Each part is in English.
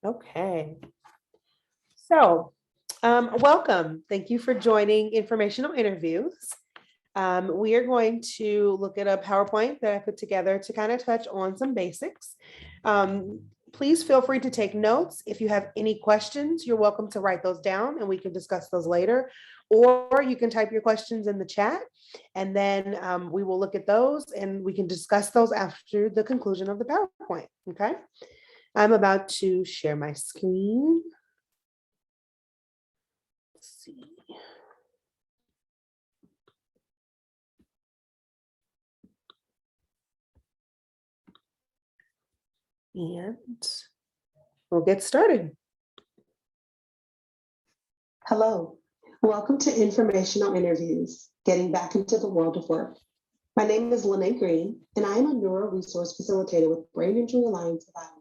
Okay. So, welcome. Thank you for joining Informational Interviews. We are going to look at a PowerPoint that I put together to kind of touch on some basics. Please feel free to take notes. If you have any questions, you're welcome to write those down and we can discuss those later. Or you can type your questions in the chat and then we will look at those and we can discuss those after the conclusion of the PowerPoint. Okay. I'm about to share my screen. Let's see. And we'll get started. Hello, welcome to Informational Interviews, Getting Back into the World of Work. My name is Lene Green, and I am a Neuro Resource Facilitator with Brain Injury Alliance of Iowa.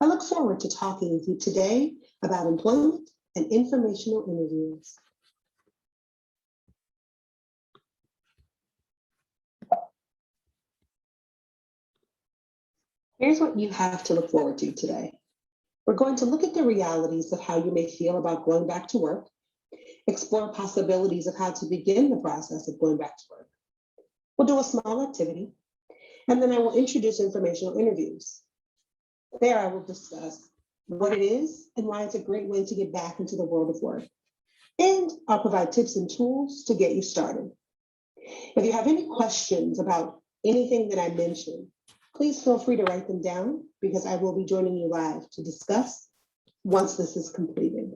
I look forward to talking with you today about employment and informational interviews. Here's what you have to look forward to today. We're going to look at the realities of how you may feel about going back to work, explore possibilities of how to begin the process of going back to work. We'll do a small activity, and then I will introduce informational interviews. There I will discuss what it is and why it's a great way to get back into the world of work. And I'll provide tips and tools to get you started. If you have any questions about anything that I mentioned, please feel free to write them down because I will be joining you live to discuss once this is completed.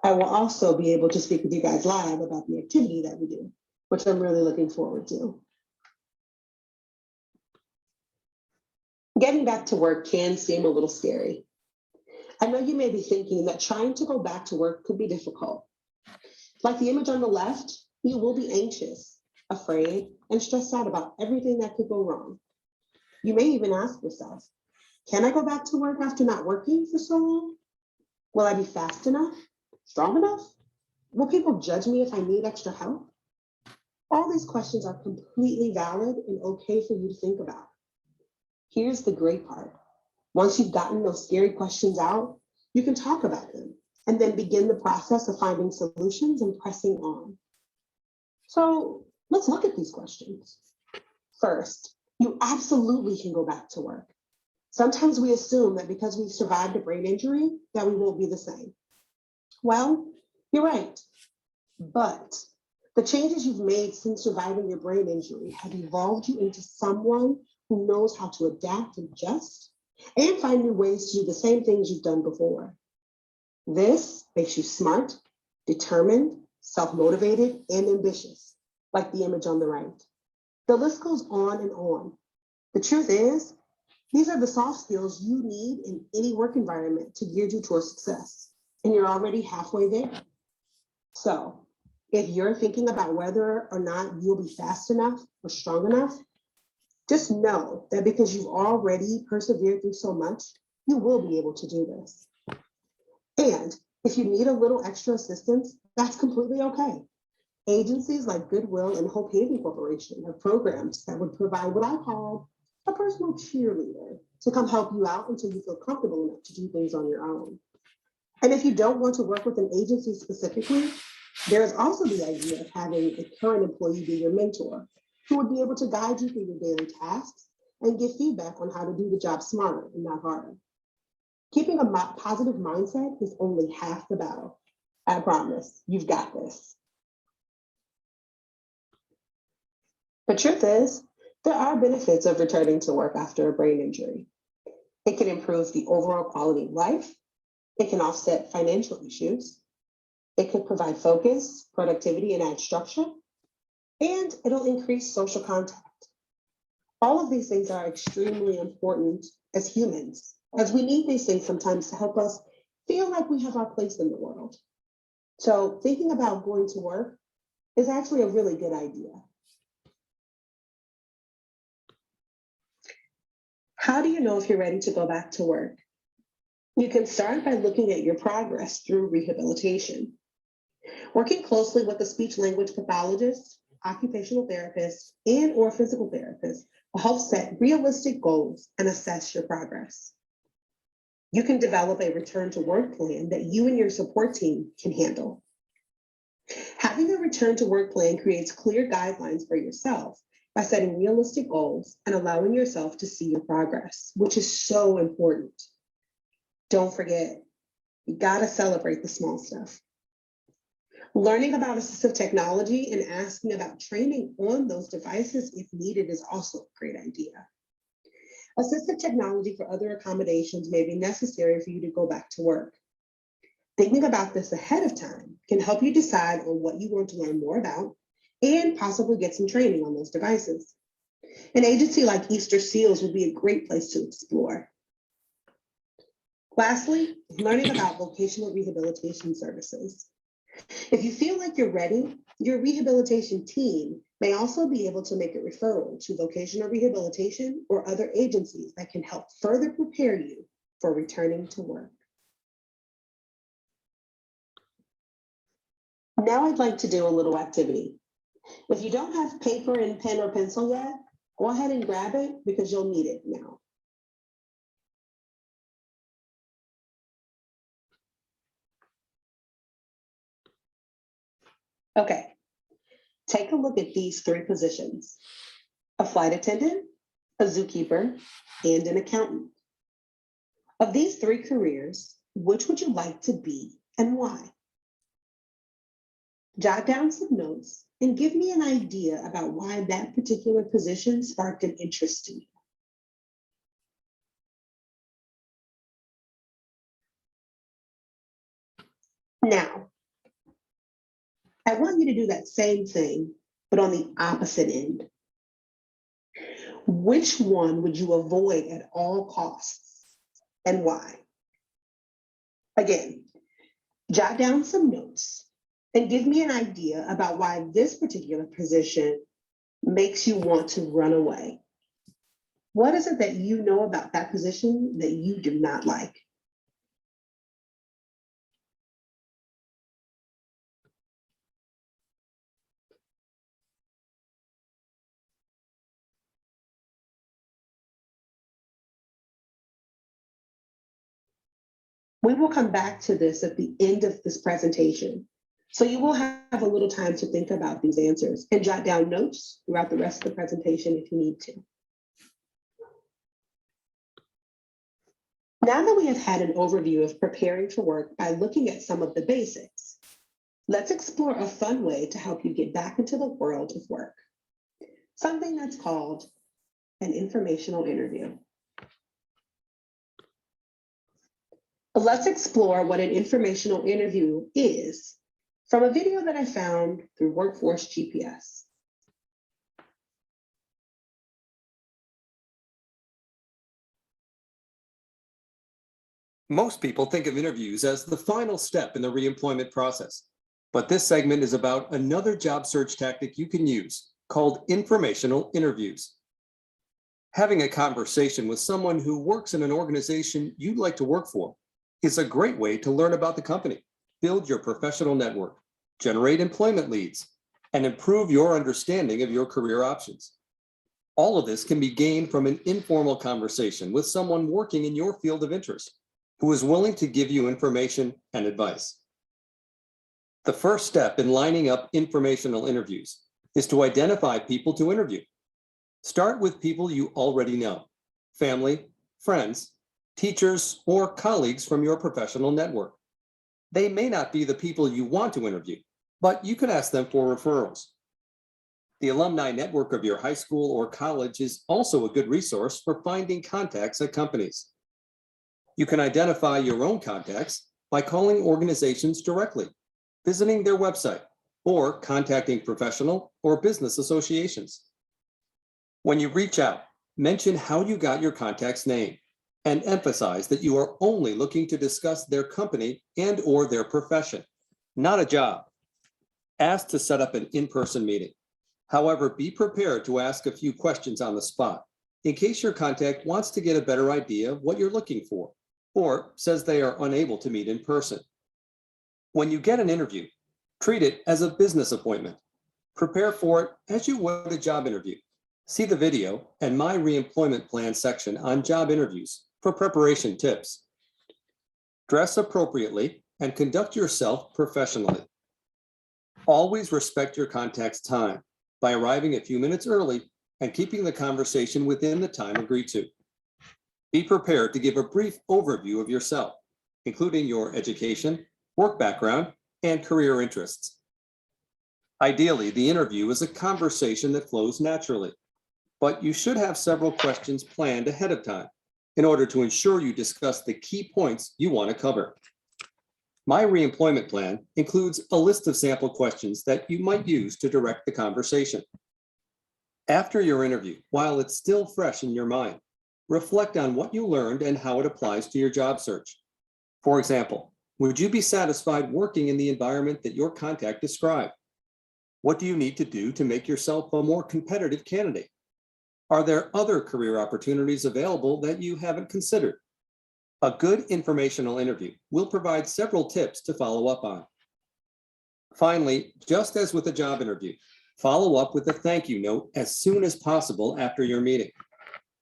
I will also be able to speak with you guys live about the activity that we do, which I'm really looking forward to. Getting back to work can seem a little scary. I know you may be thinking that trying to go back to work could be difficult. Like the image on the left, you will be anxious, afraid, and stressed out about everything that could go wrong. You may even ask yourself, can I go back to work after not working for so long? Will I be fast enough? Strong enough? Will people judge me if I need extra help? All these questions are completely valid and okay for you to think about. Here's the great part. Once you've gotten those scary questions out, you can talk about them and then begin the process of finding solutions and pressing on. So let's look at these questions. First, you absolutely can go back to work. Sometimes we assume that because we've survived a brain injury, that we won't be the same. Well, you're right. But the changes you've made since surviving your brain injury have evolved you into someone who knows how to adapt and adjust and find new ways to do the same things you've done before. This makes you smart, determined, self-motivated, and ambitious, like the image on the right. The list goes on and on. The truth is, these are the soft skills you need in any work environment to gear you towards success, and you're already halfway there. So if you're thinking about whether or not you'll be fast enough or strong enough, just know that because you've already persevered through so much, you will be able to do this. And if you need a little extra assistance, that's completely okay. Agencies like Goodwill and Hope Haven Corporation have programs that would provide what I call a personal cheerleader to come help you out until you feel comfortable enough to do things on your own. And if you don't want to work with an agency specifically, there is also the idea of having a current employee be your mentor, who would be able to guide you through your daily tasks and give feedback on how to do the job smarter and not harder. Keeping a positive mindset is only half the battle. I promise, you've got this. The truth is, there are benefits of returning to work after a brain injury. It can improve the overall quality of life. It can offset financial issues. It can provide focus, productivity, and add structure. And it'll increase social contact. All of these things are extremely important as humans, as we need these things sometimes to help us feel like we have our place in the world. So thinking about going to work is actually a really good idea. How do you know if you're ready to go back to work? You can start by looking at your progress through rehabilitation. Working closely with a speech-language pathologist, occupational therapist, and or physical therapist will help set realistic goals and assess your progress. You can develop a return to work plan that you and your support team can handle. Having a return to work plan creates clear guidelines for yourself by setting realistic goals and allowing yourself to see your progress, which is so important. Don't forget, you gotta celebrate the small stuff. Learning about assistive technology and asking about training on those devices if needed is also a great idea. Assistive technology for other accommodations may be necessary for you to go back to work. Thinking about this ahead of time can help you decide on what you want to learn more about and possibly get some training on those devices. An agency like Easter Seals would be a great place to explore. Lastly, learning about vocational rehabilitation services. If you feel like you're ready, your rehabilitation team may also be able to make a referral to vocational rehabilitation or other agencies that can help further prepare you for returning to work. Now I'd like to do a little activity. If you don't have paper and pen or pencil yet, go ahead and grab it because you'll need it now. Okay, take a look at these three positions: a flight attendant, a zookeeper, and an accountant. Of these three careers, which would you like to be and why? Jot down some notes and give me an idea about why that particular position sparked an interest in you. Now, I want you to do that same thing, but on the opposite end. Which one would you avoid at all costs and why? Again, jot down some notes and give me an idea about why this particular position makes you want to run away. What is it that you know about that position that you do not like? We will come back to this at the end of this presentation. So you will have a little time to think about these answers and jot down notes throughout the rest of the presentation if you need to. Now that we have had an overview of preparing for work by looking at some of the basics, let's explore a fun way to help you get back into the world of work. Something that's called an informational interview. Let's explore what an informational interview is from a video that I found through Workforce GPS. Most people think of interviews as the final step in the reemployment process, but this segment is about another job search tactic you can use called informational interviews. Having a conversation with someone who works in an organization you'd like to work for is a great way to learn about the company, build your professional network, generate employment leads, and improve your understanding of your career options. All of this can be gained from an informal conversation with someone working in your field of interest who is willing to give you information and advice. The first step in lining up informational interviews is to identify people to interview. Start with people you already know: family, friends, teachers, or colleagues from your professional network. They may not be the people you want to interview, but you can ask them for referrals. The alumni network of your high school or college is also a good resource for finding contacts at companies. You can identify your own contacts by calling organizations directly, visiting their website, or contacting professional or business associations. When you reach out, mention how you got your contact's name and emphasize that you are only looking to discuss their company and/or their profession, not a job. Ask to set up an in-person meeting. However, be prepared to ask a few questions on the spot in case your contact wants to get a better idea of what you're looking for or says they are unable to meet in person. When you get an interview, treat it as a business appointment. Prepare for it as you would a job interview. See the video and my reemployment plan section on job interviews for preparation tips. Dress appropriately and conduct yourself professionally. Always respect your contact's time by arriving a few minutes early and keeping the conversation within the time agreed to. Be prepared to give a brief overview of yourself, including your education, work background, and career interests. Ideally, the interview is a conversation that flows naturally, but you should have several questions planned ahead of time in order to ensure you discuss the key points you want to cover. My reemployment plan includes a list of sample questions that you might use to direct the conversation. After your interview, while it's still fresh in your mind, reflect on what you learned and how it applies to your job search. For example, would you be satisfied working in the environment that your contact described? What do you need to do to make yourself a more competitive candidate? Are there other career opportunities available that you haven't considered? A good informational interview will provide several tips to follow up on. Finally, just as with a job interview, follow up with a thank you note as soon as possible after your meeting.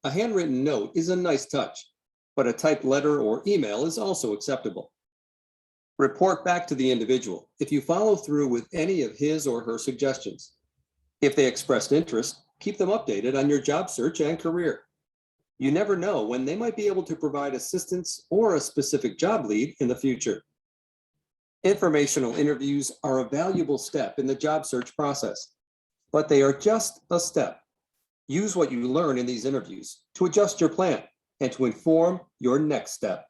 A handwritten note is a nice touch, but a typed letter or email is also acceptable. Report back to the individual if you follow through with any of his or her suggestions. If they expressed interest, keep them updated on your job search and career. You never know when they might be able to provide assistance or a specific job lead in the future. Informational interviews are a valuable step in the job search process, but they are just a step. Use what you learn in these interviews to adjust your plan and to inform your next step.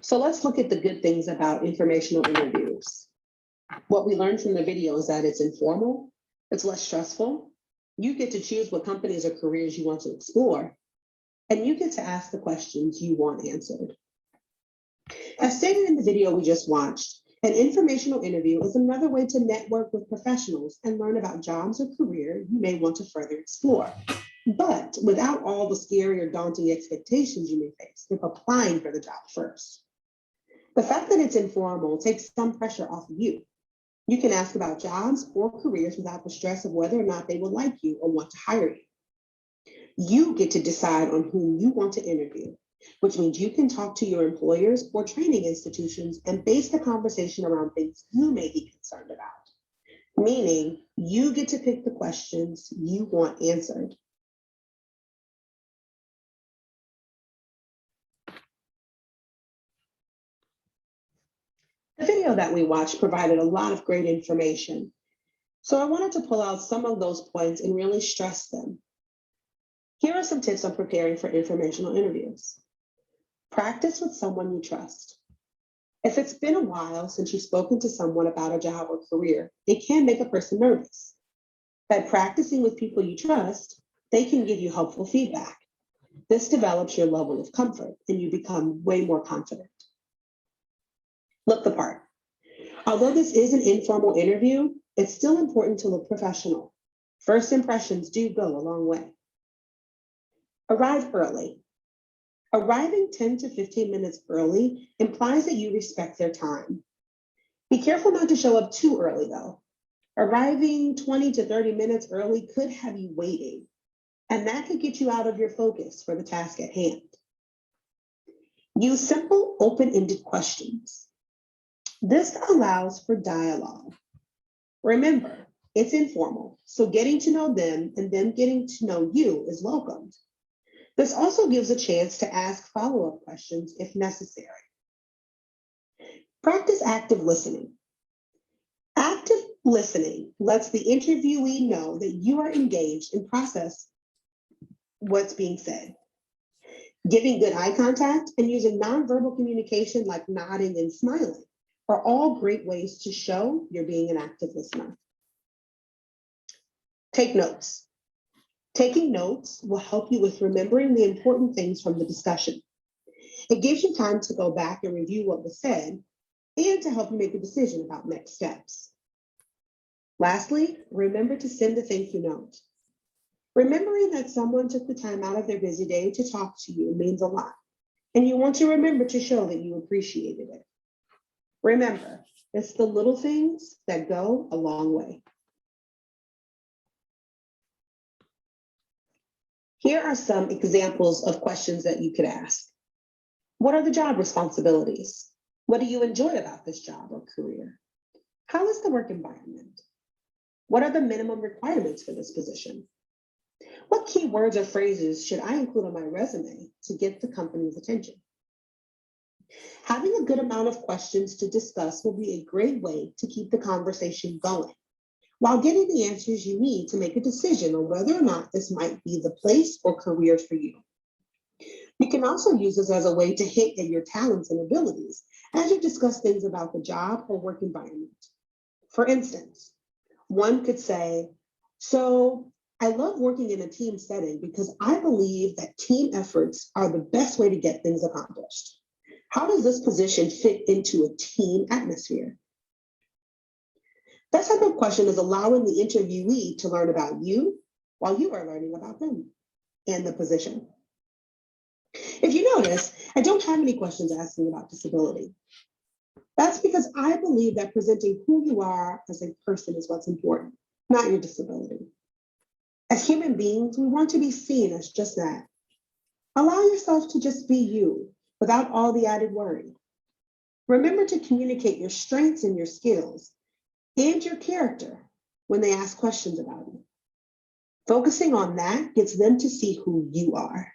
So let's look at the good things about informational interviews. What we learned from the video is that it's informal, it's less stressful. You get to choose what companies or careers you want to explore, and you get to ask the questions you want answered. As stated in the video we just watched, an informational interview is another way to network with professionals and learn about jobs or career you may want to further explore, but without all the scary or daunting expectations you may face if applying for the job first. The fact that it's informal takes some pressure off of you. You can ask about jobs or careers without the stress of whether or not they will like you or want to hire you. You get to decide on whom you want to interview, which means you can talk to your employers or training institutions and base the conversation around things you may be concerned about, meaning you get to pick the questions you want answered. The video that we watched provided a lot of great information, so I wanted to pull out some of those points and really stress them. Here are some tips on preparing for informational interviews. Practice with someone you trust. If it's been a while since you've spoken to someone about a job or career, it can make a person nervous. By practicing with people you trust, they can give you helpful feedback. This develops your level of comfort and you become way more confident. Look the part. Although this is an informal interview, it's still important to look professional. First impressions do go a long way. Arrive early. Arriving 10 to 15 minutes early implies that you respect their time. Be careful not to show up too early though. Arriving 20 to 30 minutes early could have you waiting, and that could get you out of your focus for the task at hand. Use simple, open-ended questions. This allows for dialogue. Remember, it's informal, so getting to know them and them getting to know you is welcomed. This also gives a chance to ask follow-up questions if necessary. Practice active listening. Active listening lets the interviewee know that you are engaged and process what's being said. Giving good eye contact and using nonverbal communication like nodding and smiling are all great ways to show you're being an active listener. Take notes. Taking notes will help you with remembering the important things from the discussion. It gives you time to go back and review what was said and to help you make a decision about next steps. Lastly, remember to send a thank you note. Remembering that someone took the time out of their busy day to talk to you means a lot, And you want to remember to show that you appreciated it. Remember, it's the little things that go a long way. Here are some examples of questions that you could ask. What are the job responsibilities? What do you enjoy about this job or career? How is the work environment? What are the minimum requirements for this position? What key words or phrases should I include on my resume to get the company's attention? Having a good amount of questions to discuss will be a great way to keep the conversation going, while getting the answers you need to make a decision on whether or not this might be the place or career for you. You can also use this as a way to hint at your talents and abilities as you discuss things about the job or work environment. For instance, one could say, so I love working in a team setting because I believe that team efforts are the best way to get things accomplished. How does this position fit into a team atmosphere? That type of question is allowing the interviewee to learn about you while you are learning about them and the position. If you notice, I don't have any questions asking about disability. That's because I believe that presenting who you are as a person is what's important, not your disability. As human beings, we want to be seen as just that. Allow yourself to just be you without all the added worry. Remember to communicate your strengths and your skills and your character when they ask questions about you. Focusing on that gets them to see who you are.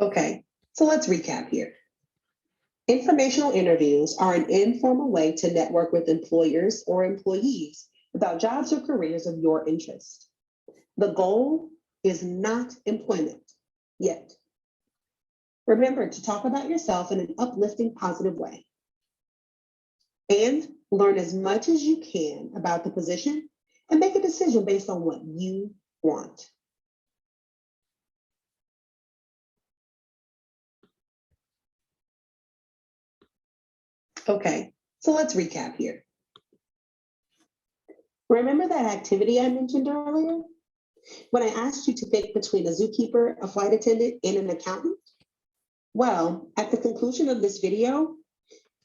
Okay, so let's recap here. Informational interviews are an informal way to network with employers or employees about jobs or careers of your interest. The goal is not employment yet. Remember to talk about yourself in an uplifting, positive way. And learn as much as you can about the position and make a decision based on what you want. Okay, so let's recap here. Remember that activity I mentioned earlier? When I asked you to pick between a zookeeper, a flight attendant, and an accountant? Well, at the conclusion of this video,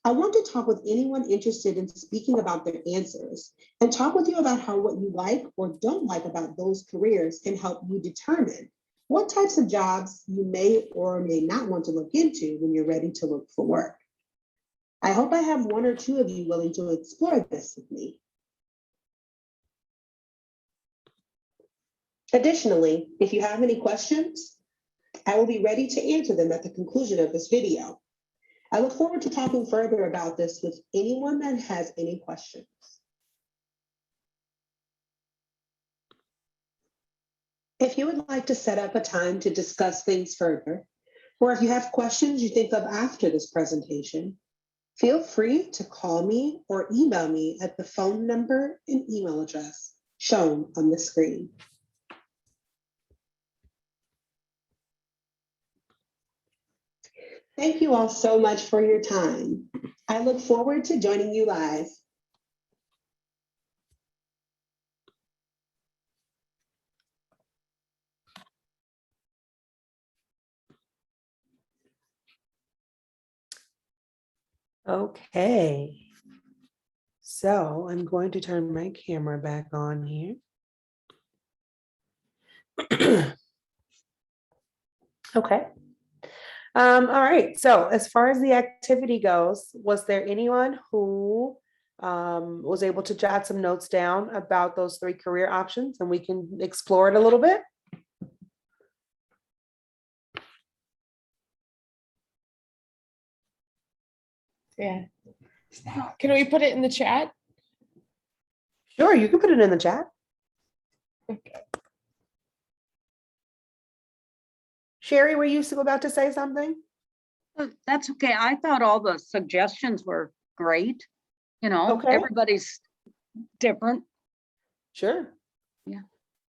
I want to talk with anyone interested in speaking about their answers and talk with you about how what you like or don't like about those careers can help you determine what types of jobs you may or may not want to look into when you're ready to look for work. I hope I have one or two of you willing to explore this with me. Additionally, if you have any questions, I will be ready to answer them at the conclusion of this video. I look forward to talking further about this with anyone that has any questions. If you would like to set up a time to discuss things further, or if you have questions you think of after this presentation, feel free to call me or email me at the phone number and email address shown on the screen. Thank you all so much for your time. I look forward to joining you live. Okay. So I'm going to turn my camera back on here. Okay. All right. So as far as the activity goes, was there anyone who was able to jot some notes down about those three career options and we can explore it a little bit? Yeah. Can we put it in the chat? Sure, you can put it in the chat. Okay. Sherry, were you about to say something? That's okay. I thought all the suggestions were great. You know, Okay. everybody's different. Sure. Yeah.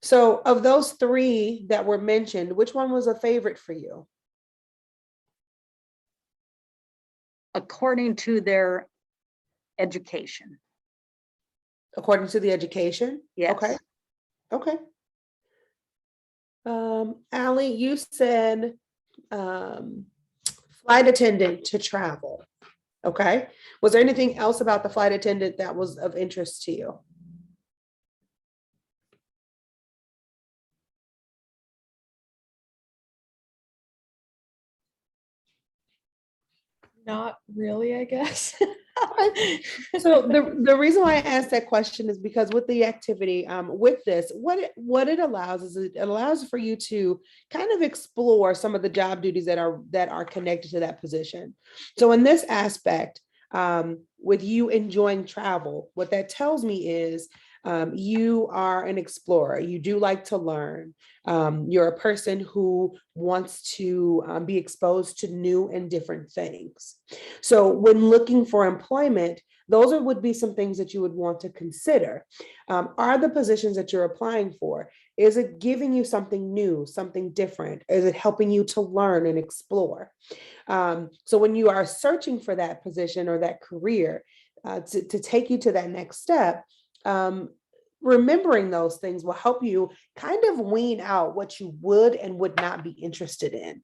So of those three that were mentioned, which one was a favorite for you? According to their education. According to the education? Yes. Okay, okay. Ally, you said flight attendant to travel. Okay. Was there anything else about the flight attendant that was of interest to you? Not really, I guess. So the reason why I asked that question is because with the activity, with this, what it allows is it allows for you to kind of explore some of the job duties that are connected to that position. So in this aspect, with you enjoying travel, what that tells me is you are an explorer. You do like to learn. You're a person who wants to be exposed to new and different things. So when looking for employment, would be some things that you would want to consider. Are the positions that you're applying for, is it giving you something new, something different? Is it helping you to learn and explore? So when you are searching for that position or that career to take you to that next step, remembering those things will help you kind of wean out what you would and would not be interested in.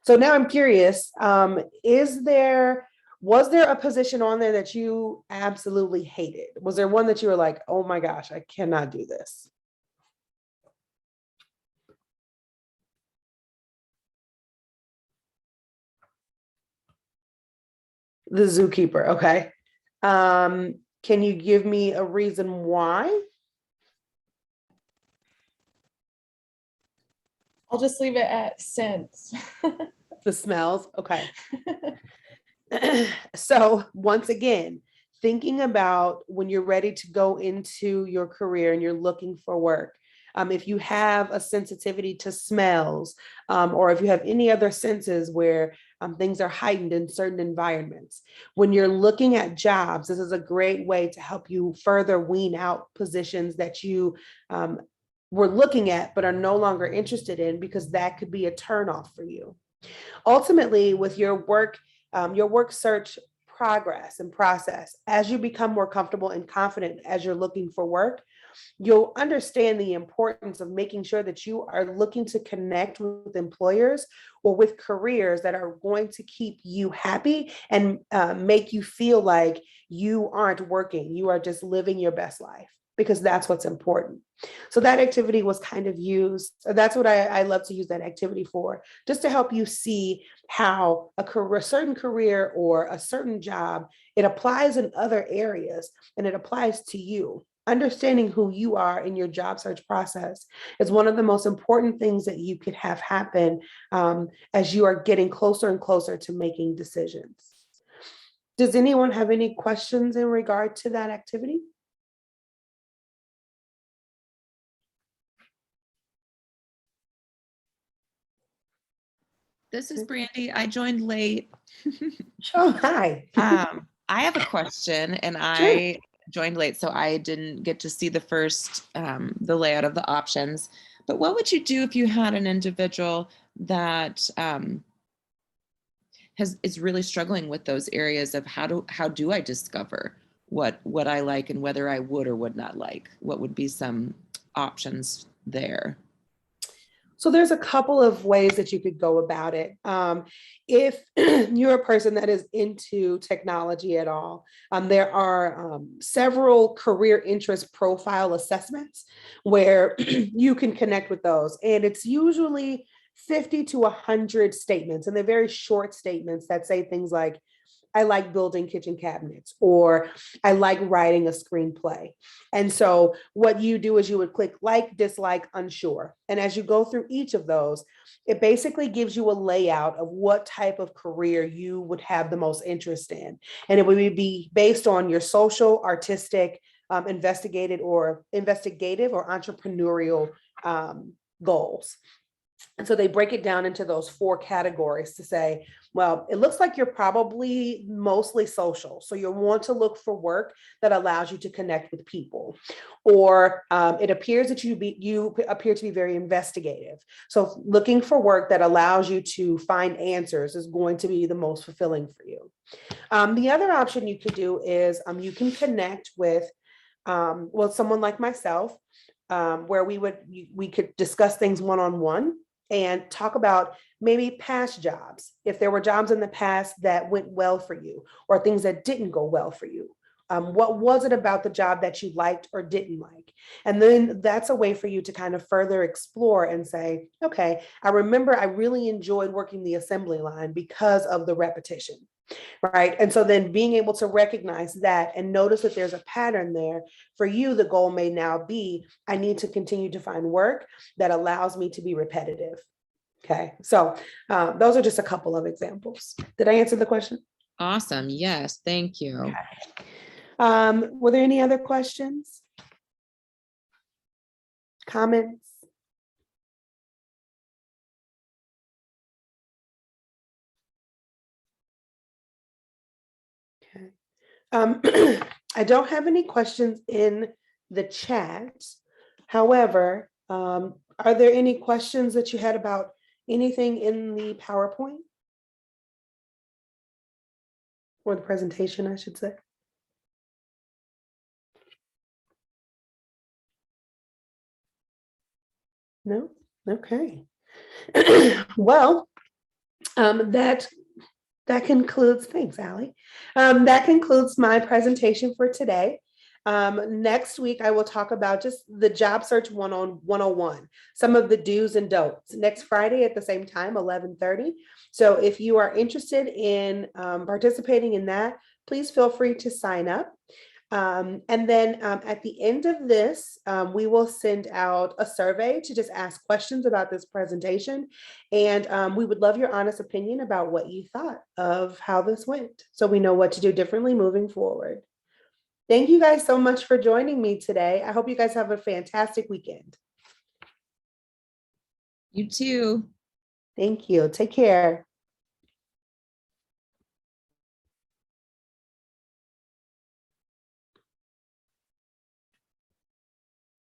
So now I'm curious, was there a position on there that you absolutely hated? Was there one that you were like, oh my gosh, I cannot do this? The zookeeper, okay. Can you give me a reason why? I'll just leave it at sense. The smells, okay. So once again, thinking about when you're ready to go into your career and you're looking for work, if you have a sensitivity to smells, or if you have any other senses where things are heightened in certain environments, when you're looking at jobs, this is a great way to help you further wean out positions that you were looking at but are no longer interested in, because that could be a turnoff for you. Ultimately, with your work search progress and process, as you become more comfortable and confident as you're looking for work, you'll understand the importance of making sure that you are looking to connect with employers or with careers that are going to keep you happy and make you feel like you aren't working, you are just living your best life, because that's what's important. So that activity was kind of used. That's what I love to use that activity for, just to help you see how a certain career or a certain job, it applies in other areas and it applies to you. Understanding who you are in your job search process is one of the most important things that you could have happen as you are getting closer and closer to making decisions. Does anyone have any questions in regard to that activity? This is Brandy. I joined late. Oh, hi. I have a question, and Sure. I joined late, so I didn't get to see the first, the layout of the options. But what would you do if you had an individual that is really struggling with those areas of how do I discover what I like and whether I would or would not like? What would be some options there? So there's a couple of ways that you could go about it. If you're a person that is into technology at all, there are several career interest profile assessments where you can connect with those. And it's usually 50 to 100 statements, and they're very short statements that say things like, I like building kitchen cabinets, or I like writing a screenplay. And so what you do is you would click like, dislike, unsure. And as you go through each of those, it basically gives you a layout of what type of career you would have the most interest in. And it would be based on your social, artistic, investigative or entrepreneurial goals. And so they break it down into those 4 categories to say, well, it looks like you're probably mostly social. So you'll want to look for work that allows you to connect with people. Or it appears that you appear to be very investigative. So looking for work that allows you to find answers is going to be the most fulfilling for you. The other option you could do is you can connect with someone like myself, where we could discuss things one-on-one and talk about maybe past jobs. If there were jobs in the past that went well for you or things that didn't go well for you. What was it about the job that you liked or didn't like? And then that's a way for you to kind of further explore and say, okay, I remember I really enjoyed working the assembly line because of the repetition. Right. And so then being able to recognize that and notice that there's a pattern there for you, the goal may now be, I need to continue to find work that allows me to be repetitive. Okay. So those are just a couple of examples. Did I answer the question? Awesome. Yes. Thank you. Were there any other questions? Comments? Okay. I don't have any questions in the chat. However, are there any questions that you had about anything in the PowerPoint? Or the presentation, I should say. No? Okay. Well, that concludes, thanks, Allie. That concludes my presentation for today. Next week, I will talk about just the job search 101, some of the do's and don'ts. Next Friday at the same time, 11:30. So if you are interested in participating in that, please feel free to sign up. And then at the end of this, we will send out a survey to just ask questions about this presentation. And we would love your honest opinion about what you thought of how this went, so we know what to do differently moving forward. Thank you guys so much for joining me today. I hope you guys have a fantastic weekend. You too. Thank you. Take care.